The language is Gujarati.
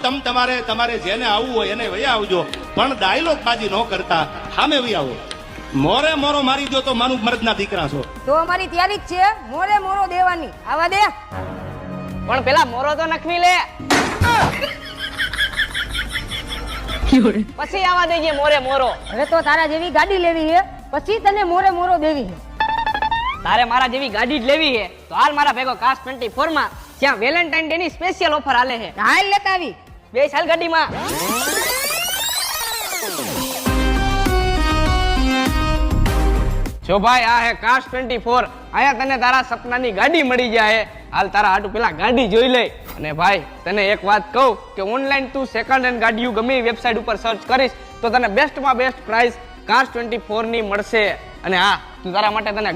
તમારે જેને આવવું હોય એને વયા આવજો, પણ ડાયલોગ બાજી ન કરતા, સામે વયા આવો. મોરે મોરો મારી દો તો માનું મર્દના દીકરા છો. તો અમારી તૈયારી જ છે મોરે મોરો દેવાની. આવા દે. પણ પેલા મોરો તો નખવી લે, પછી આવા દેજે મોરે મોરો. હવે તો તારા જેવી ગાડી લેવી છે, પછી તને મોરે મોરો દેવી છે. તારે મારા જેવી ગાડી જ લેવી છે તો હાલ મારા ભેગો કાસ્ટ 24 માં, ત્યાં વેલેન્ટાઇન ડે ની સ્પેશિયલ ઓફર આલે છે. હાલ લેતા આવી. બે સાલ ગાડીમાં. જો ભાઈ આ હે કાસ્ટ 24, આયા તને તારા સપનાની ગાડી મળી જાય. હાલ તારા હાટુ પેલા ગાડી જોઈ લે. અને ભાઈ તને એક વાત કહું કે ઓનલાઈન તું સેકન્ડ હેન્ડ ગાડીઓ ગમે વેબસાઇટ ઉપર સર્ચ કરીશ તો તને બેસ્ટમાં બેસ્ટ પ્રાઇસ કાસ્ટ 24 ની મળશે. અને હા, તું તારા માટે તને